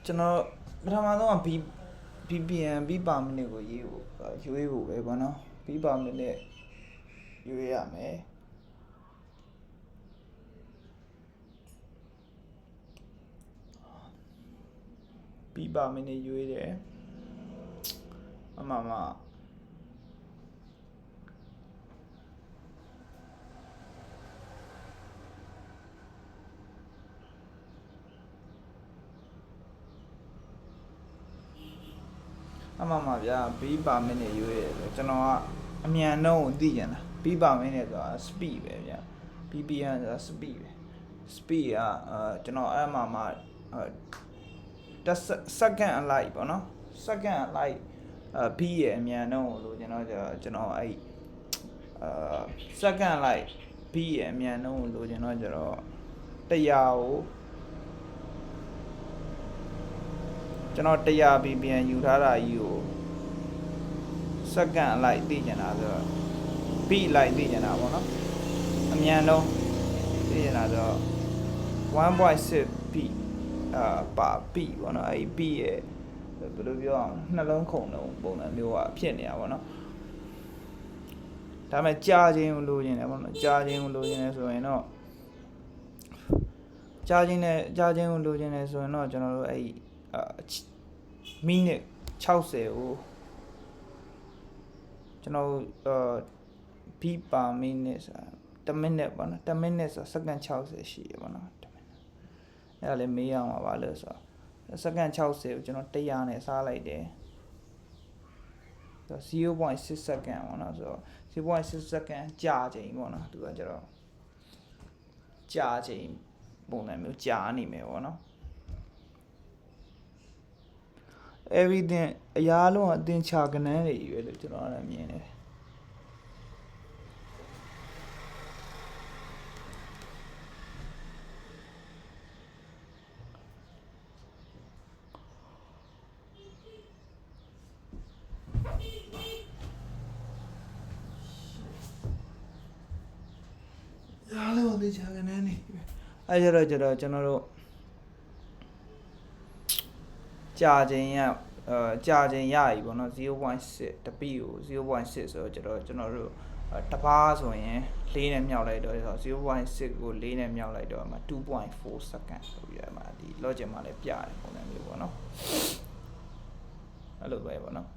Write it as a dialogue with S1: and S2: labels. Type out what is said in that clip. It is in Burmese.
S1: ကျွန်တော်ပထမဆုံးက BPM ပြီးပါမိနစ်ကိုရွေးဖို့ပဲပေါ့နော်ပြီးပါမိနစ်ရွေးရမယ်ပြီးပါမိနစ်ရွေးတယ်အမှဗျာပြီးပါမိနစ်ရွေးတယ်ဆိုကျွန်တော်ကအမြန်နှုန်းကိုသိကြတာပြီးပါမိနစ်ဆိုတာ speed ပဲဗျာ BPM ဆိုတာ speed ပဲ speed ကကျွန်တော်အဲ့မှာsecond အလိုက်ပေါ့နော် second အလိုက်ပြီးရဲ့အမြန်နှုန်းကိုလို့ကျွန်တော်အဲ့second အလိုက်ပြီးရဲ့အမြန်နှုန်းကိုလို့ကျွန်တော်100ကိုကျွန်တော်100 BPM ယူထားတာကြီးကိုစက္ကန့်အလိုက်သိကျင်တာဆိုတော့ beat လိုက်သိကျင်တာပေါ့နော်အမြန်ဆုံးသိကျင်တာဆိုတော့ 1.6 beat ပါ beat ပေါ့နော်အဲ့ beat ရဲ့ဘယ်လိုပြောအောင်နှလုံးခုန်လုံးပုံစံမျိုးကဖြစ်နေတာပေါ့နော်ဒါပေမဲ့ကြာခြင်းကိုလိုချင်တယ်ပေါ့နော်ကြာခြင်းကိုလိုချင်တယ်ဆိုရင်တော့ကြာခြင်းကိုလိုချင်တယ်ဆိုရင်တော့ကျွန်တော်တို့အဲ့မိနစ်60ကိုကျွန်တော်beat per minute ဆိုတာ1 minute ပေါ့နော်1 minute ဆိုစက္ကန့်60ရှိရပေါ့နော်1 minute အဲ့ဒါလည်းမေးရမှာပါလို့ဆိုတော့စက္ကန့်60ကိုကျွန်တော်100နဲ့စားလိုက်တယ်ဆိုတော့ 0.6 စက္ကန့်ပေါ့နော်ဆိုတော့ 0.6 စက္ကန့်ကြာချိန်ပေါ့နော်သူကကျတော့ကြာချိန်ပုံစံမျိုးကြာနေမယ်ပေါ့နော်everything အရာလုံးအတင်ချာကနန်းတွေပဲလို့ကျွန်တော်အဲ့ဒါမြင်တယ်အားလုံးအတင်ချာကနန်းတွေအဲ့ကြတော့ကျွန်တော်တို့ကြာချိန်ရပြီပေါ့နော် 0.6 တပိကို 0.6 ဆိုတော့ကျွန်တော်တို့တပါးဆိုရင်4နဲ့မြောက်လိုက်တော့0.6 ကို4နဲ့မြောက်လိုက်တော့အမှ2.4 စက္ကန့်ဆိုပြီးတော့အမှဒီ logic မှာလည်းပြရတယ်ပုံစံမျိုးပေါ့နော်အဲ့လိုပဲပေါ့နော်